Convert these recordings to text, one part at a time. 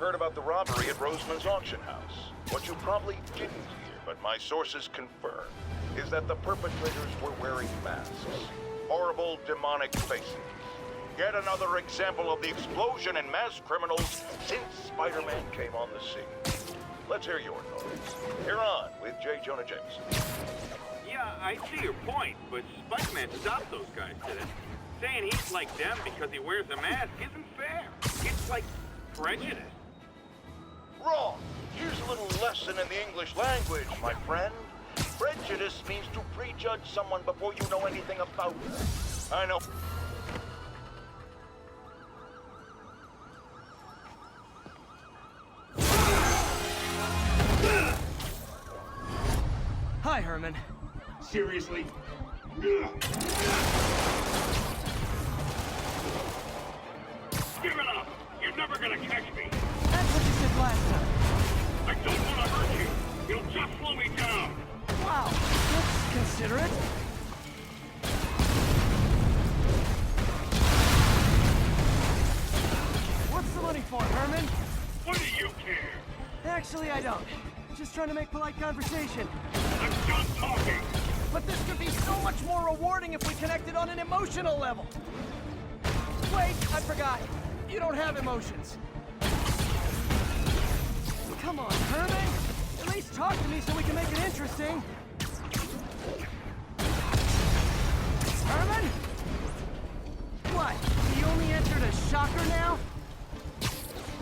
heard about the robbery at Roseman's auction house. What you probably didn't hear, but my sources confirm, is that the perpetrators were wearing masks. Horrible, demonic faces. Yet another example of the explosion in mass criminals since Spider-Man came on the scene. Let's hear your thoughts. You're on with J. Jonah Jameson. Yeah, I see your point, but Spider-Man stopped those guys today. Saying he's like them because he wears a mask isn't fair. It's like prejudice. Wrong. Here's a little lesson in the English language, my friend. Prejudice means to prejudge someone before you know anything about them. I know. Hi, Herman. Seriously? Give it up! You're never gonna catch me! That's what you said last time. I don't want to hurt you! You'll just slow me down! Wow, that's considerate. What's the money for, Herman? What do you care? Actually, I don't. Just trying to make polite conversation. I'm done talking! But this could be so much more rewarding if we connected on an emotional level. Wait, I forgot. You don't have emotions. Come on, Herman. At least talk to me so we can make it interesting. Herman? What? He only entered a shocker now?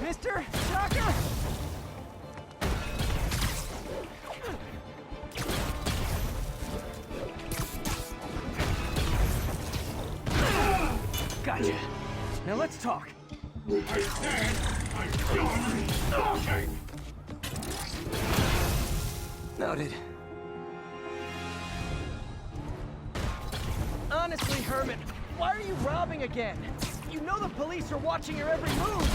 Mr. Shocker? Gotcha. Now let's talk. I said I'm done talking! Noted. Honestly, Herman, why are you robbing again? You know the police are watching your every move.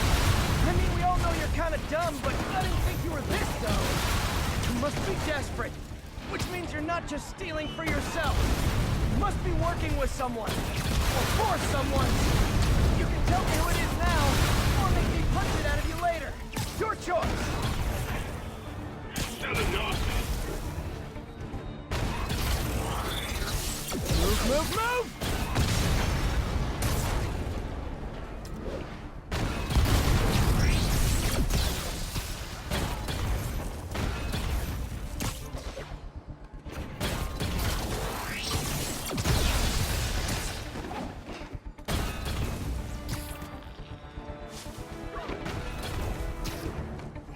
I mean, we all know you're kind of dumb, but I didn't think you were this dumb. You must be desperate, which means you're not just stealing for yourself. You must be working with someone, or for someone. You can tell me who it is now, or make me punch it out of you later. Your choice. Said enough! Move, move, move!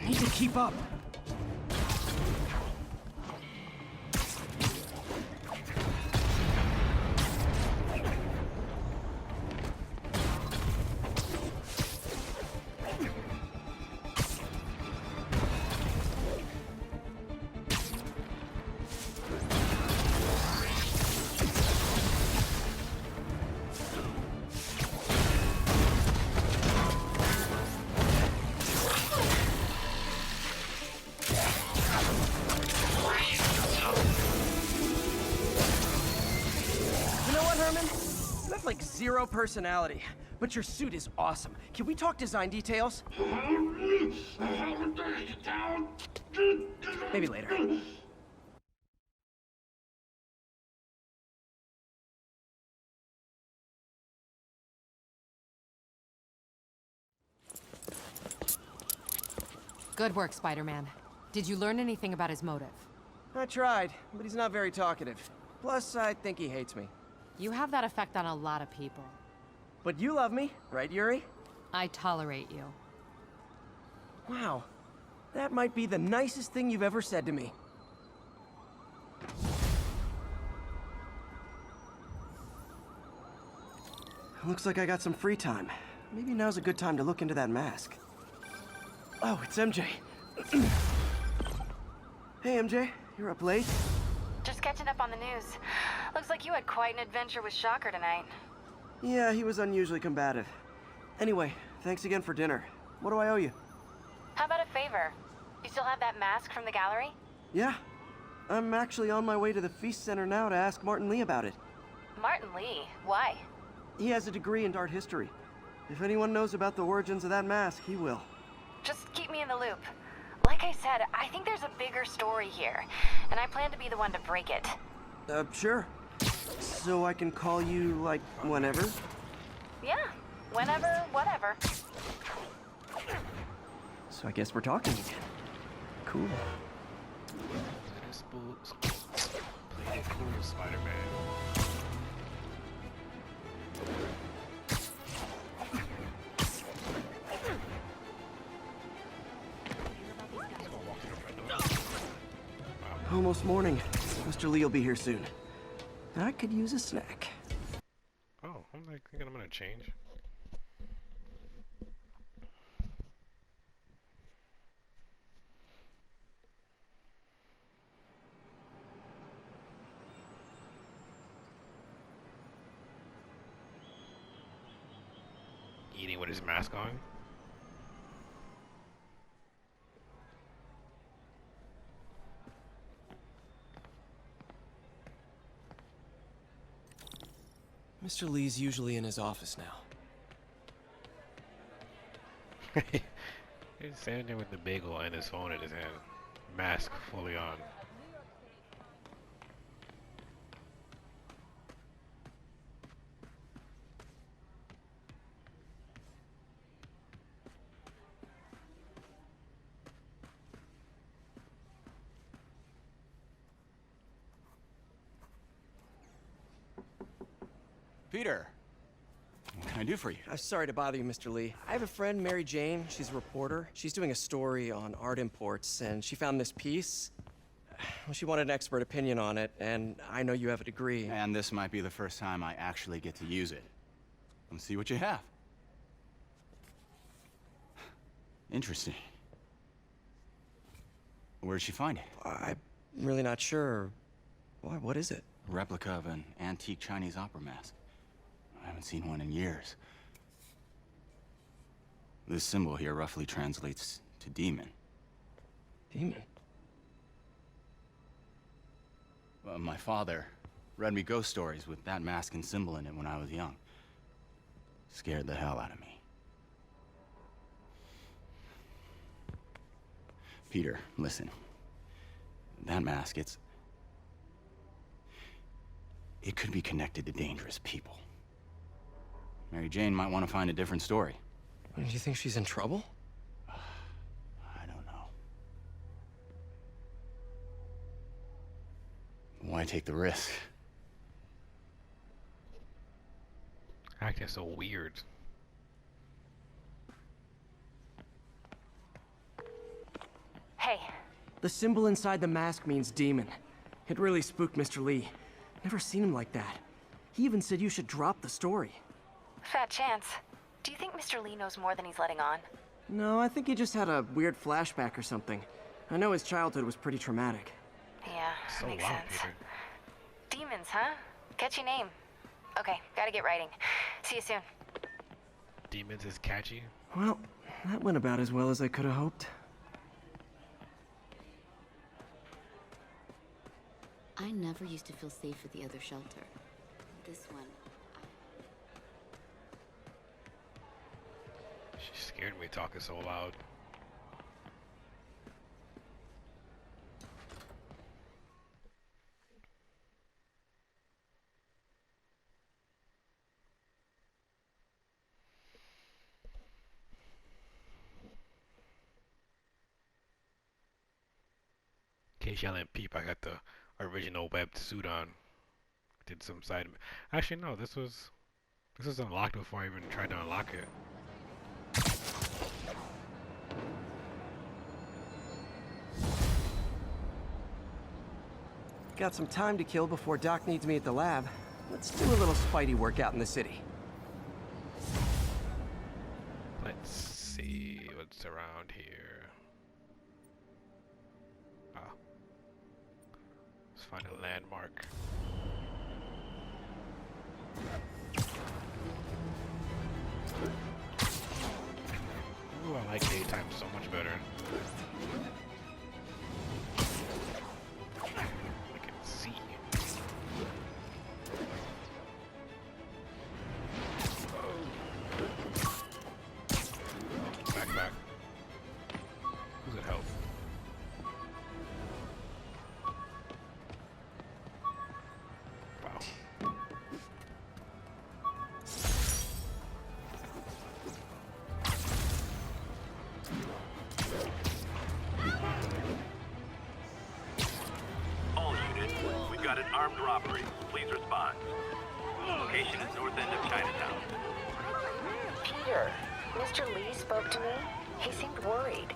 Need to keep up. Like zero personality, but your suit is awesome. Can we talk design details? Maybe later. Good work, Spider-Man. Did you learn anything about his motive? I tried, but he's not very talkative. Plus, I think he hates me. You have that effect on a lot of people. But you love me, right, Yuri? I tolerate you. Wow. That might be the nicest thing you've ever said to me. Looks like I got some free time. Maybe now's a good time to look into that mask. Oh, it's MJ. Hey, MJ. You're up late? Just catching up on the news. Looks like you had quite an adventure with Shocker tonight. Yeah, he was unusually combative. Anyway, thanks again for dinner. What do I owe you? How about a favor? You still have that mask from the gallery? Yeah. I'm actually on my way to the Feast Center now to ask Martin Lee about it. Martin Lee? Why? He has a degree in art history. If anyone knows about the origins of that mask, he will. Just keep me in the loop. Like I said, I think there's a bigger story here, and I plan to be the one to break it. Sure. So I can call you, like, whenever? Yeah, whenever, whatever. So I guess we're talking again. Cool. Play it cool, Spider-Man. Almost morning. Mr. Lee will be here soon. I could use a snack. Oh, I'm like thinking I'm gonna change. Eating with his mask on. Mr. Lee's usually in his office now. He's standing there with the bagel and his phone in his hand. Mask fully on. Peter, what can I do for you? I'm sorry to bother you, Mr. Lee. I have a friend, Mary Jane. She's a reporter. She's doing a story on art imports, and she found this piece. Well, she wanted an expert opinion on it, and I know you have a degree. And this might be the first time I actually get to use it. Let's see what you have. Interesting. Where'd she find it? I'm really not sure. Why, what is it? A replica of an antique Chinese opera mask. I haven't seen one in years. This symbol here roughly translates to demon. Demon? Well, my father read me ghost stories with that mask and symbol in it when I was young. Scared the hell out of me. Peter, listen. That mask, it could be connected to dangerous people. Mary Jane might want to find a different story. Do you think she's in trouble? I don't know. Why take the risk? Acting so weird. Hey, The symbol inside the mask means demon. It really spooked Mr. Lee. Never seen him like that. He even said you should drop the story. fat chance. Do you think Mr. Lee knows more than he's letting on? No, I think he just had a weird flashback or something. I know his childhood was pretty traumatic. Yeah, So makes loud, sense. Peter. Demons, huh? Catchy name. Okay, gotta get writing. See you soon. Demons is catchy. Well, that went about as well as I could have hoped. I never used to feel safe at the other shelter. This one, She scared me talking so loud. In case y'all didn't peep, I got the original webbed suit on. Did some side. Actually, no. This was unlocked before I even tried to unlock it. Got some time to kill before Doc needs me at the lab. Let's do a little Spidey work out in the city. Let's see what's around here. Ah. Let's find a landmark. Ooh, I like daytime so much better. I can see. Back. We've got an armed robbery. Please respond. Location is north end of Chinatown. Peter, Mr. Lee spoke to me. He seemed worried.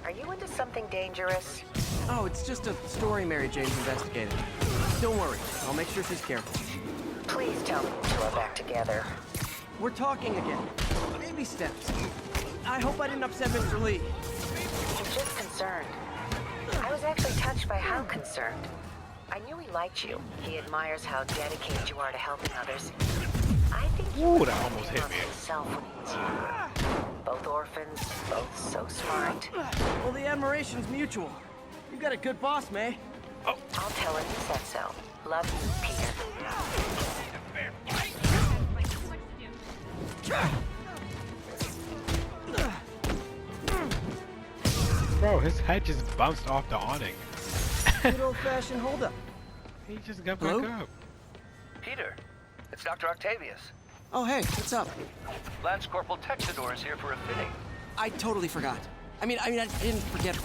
Are you into something dangerous? Oh, it's just a story Mary Jane's investigating. Don't worry, I'll make sure she's careful. Please tell me you two are back together. We're talking again. Baby steps. I hope I didn't upset Mr. Lee. I'm just concerned. I was actually touched by how concerned. I knew he liked you. He admires how dedicated you are to helping others. I think he was that almost hit on me. himself when he was younger. Both orphans, both so smart. Well, the admiration's mutual. You got a good boss, May. I'll tell him you said so. Love you, Peter. Bro, his head just bounced off the awning. Good old-fashioned holdup. He just got Hello? back up. Peter, it's Dr. Octavius. Oh, hey, what's up? Lance Corporal Texador is here for a fitting. I totally forgot. I didn't forget.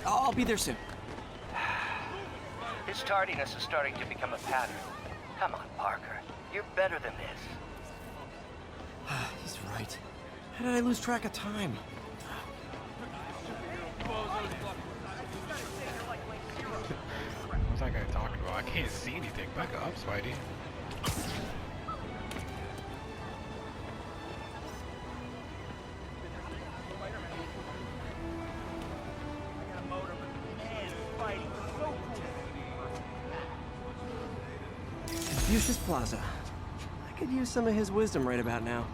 I'll be there soon. His tardiness is starting to become a pattern. Come on, Parker. You're better than this. He's right. How did I lose track of time? What's that guy talking about? I can't see anything. Back up, Spidey. Confucius Plaza. I could use some of his wisdom right about now.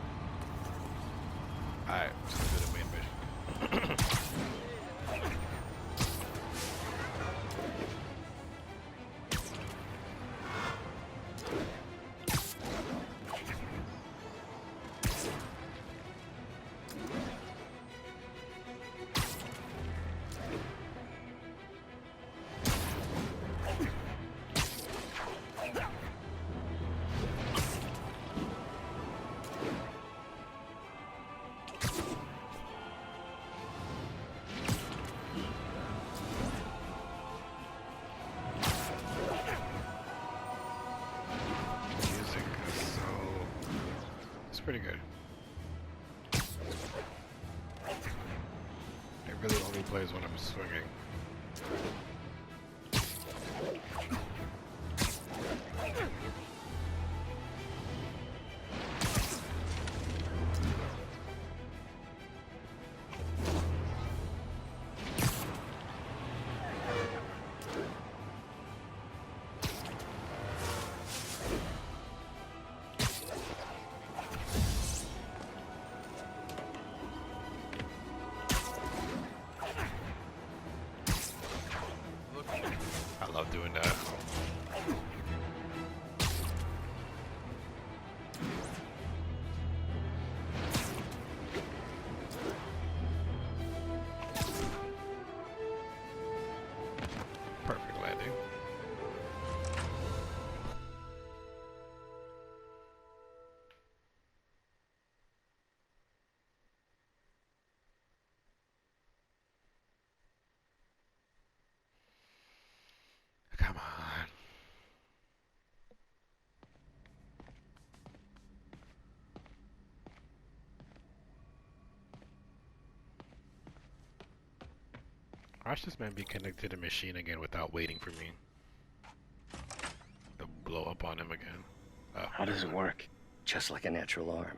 Alright, let's do the main mission. Pretty good. It really only plays when I'm swinging. I love doing that. Perfect landing. Come on. Watch this man be connected to the machine again without waiting for me to blow up on him again. Oh, how does it work? Just like a natural arm.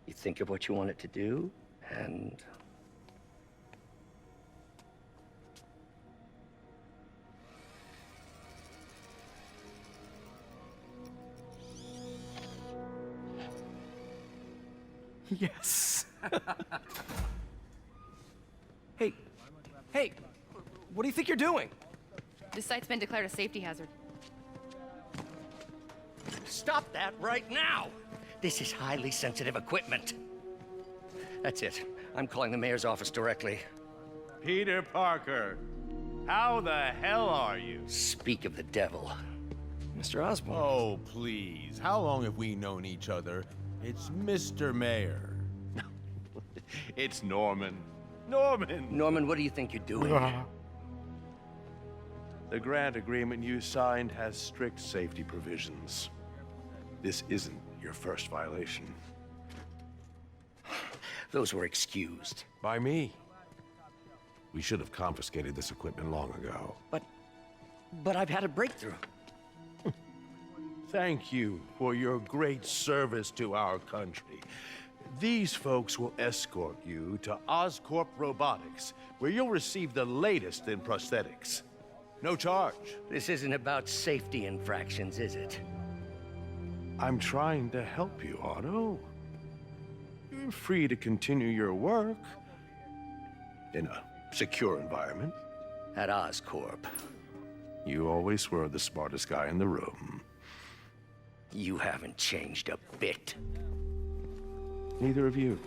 You think of what you want it to do, and yes. Hey, what do you think you're doing? This site's been declared a safety hazard. stop that right now! This is highly sensitive equipment. That's it. I'm calling the mayor's office directly. Peter Parker, how the hell are you? Speak of the devil. Mr. Osborn. Oh, please. How long have we known each other? It's Mr. Mayor. It's Norman. Norman! Norman, what do you think you're doing? The grant agreement you signed has strict safety provisions. This isn't your first violation. Those were excused. By me. We should have confiscated this equipment long ago. But I've had a breakthrough. Thank you for your great service to our country. These folks will escort you to Oscorp Robotics, where you'll receive the latest in prosthetics. No charge. This isn't about safety infractions, is it? I'm trying to help you, Otto. You're free to continue your work in a secure environment. At Oscorp. You always were the smartest guy in the room. You haven't changed a bit. Neither of you.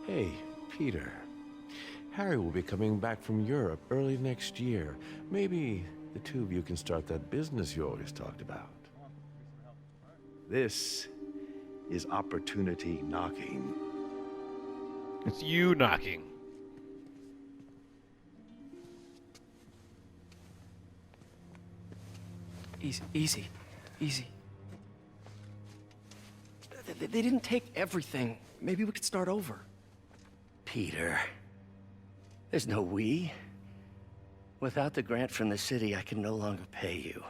Hey, Peter. Harry will be coming back from Europe early next year. Maybe the two of you can start that business you always talked about. This is opportunity knocking. It's you knocking. Easy. They didn't take everything. Maybe we could start over. Peter. There's no we. Without the grant from the city, I can no longer pay you.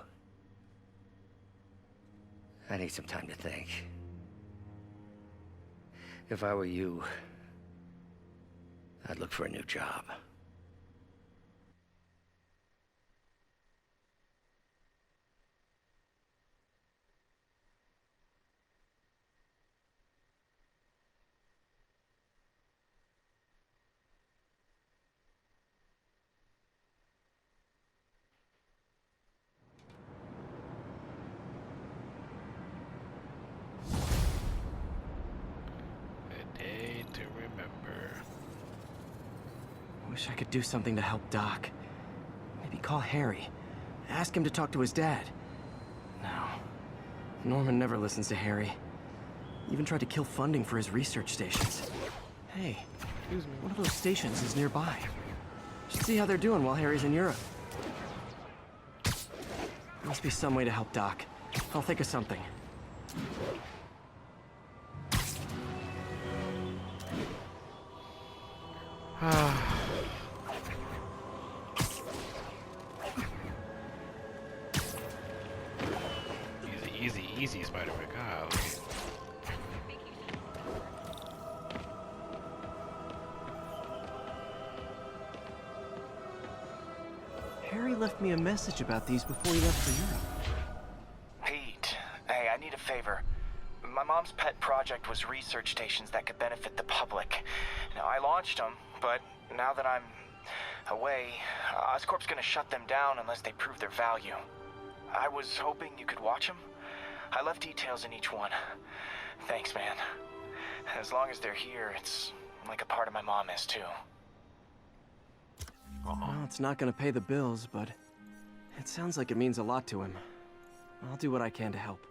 I need some time to think. If I were you, I'd look for a new job. Wish I could do something to help Doc. Maybe call Harry. Ask him to talk to his dad. No. Norman never listens to Harry. Even tried to kill funding for his research stations. Hey, one of those stations is nearby. Should see how they're doing while Harry's in Europe. Must be some way to help Doc. I'll think of something. Easy, Spider-Man. God. Harry left me a message about these before he left for Europe. Pete, hey, I need a favor. My mom's pet project was research stations that could benefit the public. Now, I launched them, but now that I'm away, Oscorp's gonna shut them down unless they prove their value. I was hoping you could watch them. I left details in each one. Thanks, man. As long as they're here, it's like a part of my mom is, too. Well, it's not gonna pay the bills, but it sounds like it means a lot to him. I'll do what I can to help.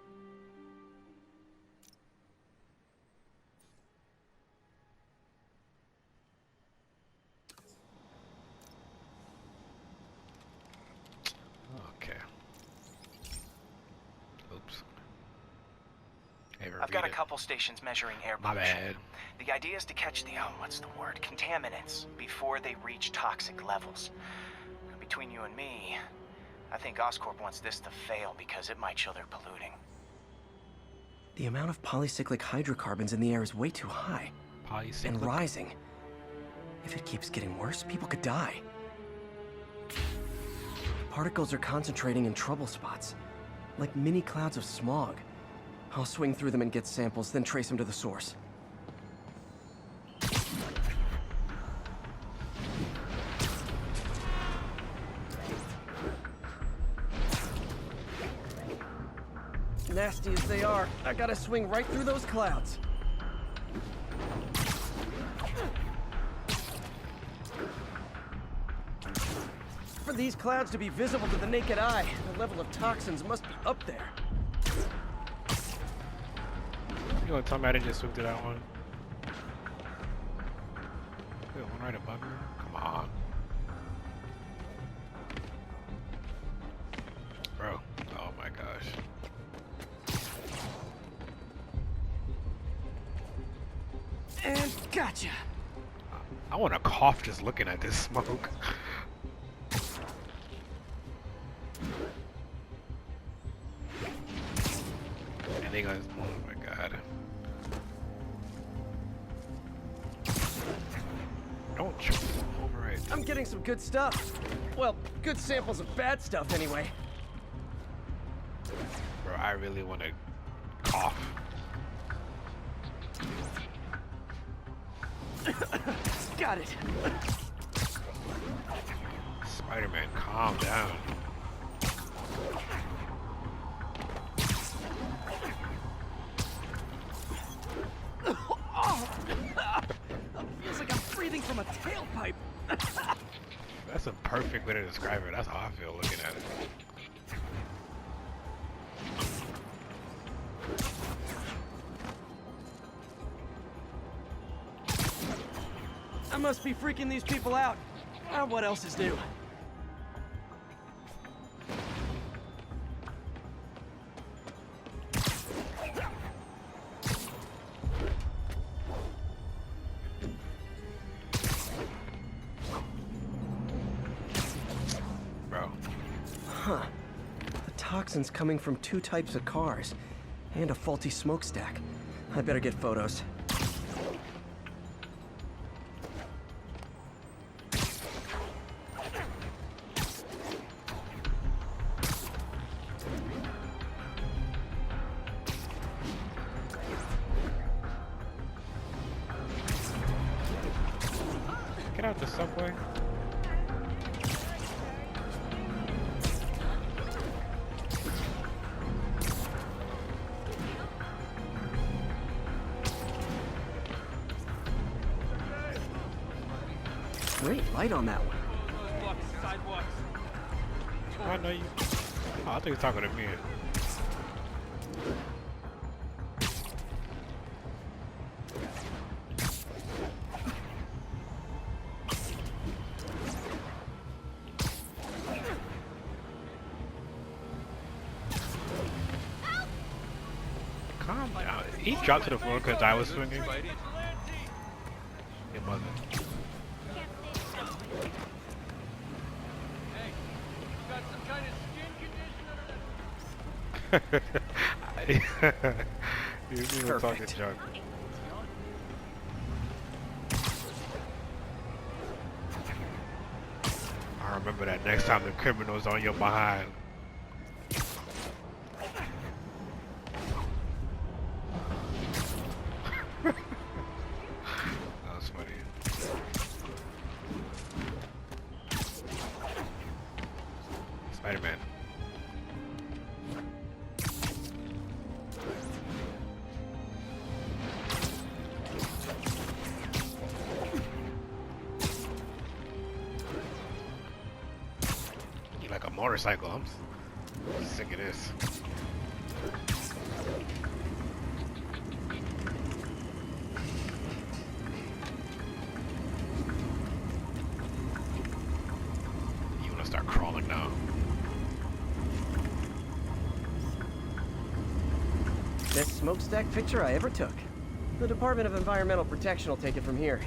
Okay. Oops. I've got a couple stations measuring air pollution. My bad. The idea is to catch the, contaminants before they reach toxic levels. Between you and me, I think Oscorp wants this to fail because it might show they're polluting. The amount of polycyclic hydrocarbons in the air is way too high. Polycyclic? And rising. If it keeps getting worse, people could die. Particles are concentrating in trouble spots, like mini clouds of smog. I'll swing through them and get samples, then trace them to the source. Nasty as they are, I gotta swing right through those clouds. For these clouds to be visible to the naked eye, the level of toxins must be up there. You gonna tell me I didn't just swim to that one? Wait, one right above me? Come on. Gotcha. I want to cough just looking at this smoke. And they guys, oh my god. Don't jump over it. I'm getting some good stuff. Well, good samples of bad stuff anyway. Bro, I really want to cough. Got it. Spider-Man, calm down. Feels like I'm breathing from a tailpipe. That's a perfect way to describe it. That's how I feel looking at it. I must be freaking these people out. What else is new? Bro. Huh. The toxin's coming from 2 types of cars. And a faulty smokestack. I better get photos. Get out the subway. Great light on that one. I know you. Oh, I think you're talking to me. Calm down. He dropped to the floor because I was swinging. It wasn't. You were talking junk. I remember that next time the criminal's on your behind. That was funny. Spider-Man. You like a motorcycle? I'm sick of this. You wanna start crawling now? Best smokestack picture I ever took. The Department of Environmental Protection will take it from here.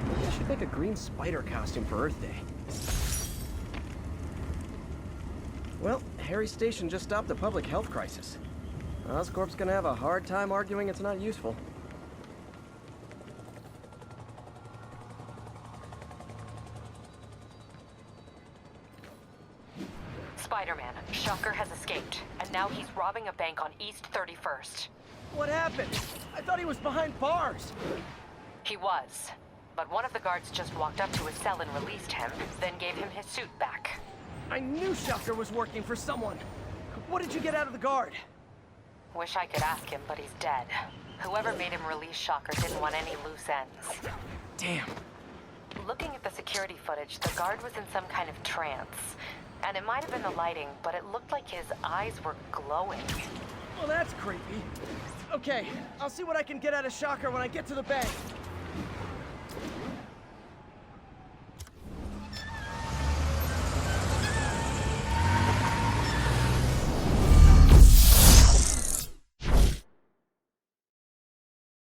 Maybe I should make a green spider costume for Earth Day. Well, Harry Station just stopped a public health crisis. Oscorp's gonna have a hard time arguing it's not useful. Spider-Man, Shocker has escaped, and now he's robbing a bank on East 31st. What happened? I thought he was behind bars. He was, but one of the guards just walked up to his cell and released him, then gave him his suit back. I knew Shocker was working for someone. What did you get out of the guard? Wish I could ask him, but he's dead. Whoever made him release Shocker didn't want any loose ends. Damn. Looking at the security footage, the guard was in some kind of trance. And it might have been the lighting, but it looked like his eyes were glowing. Well, that's creepy. Okay, I'll see what I can get out of Shocker when I get to the bank.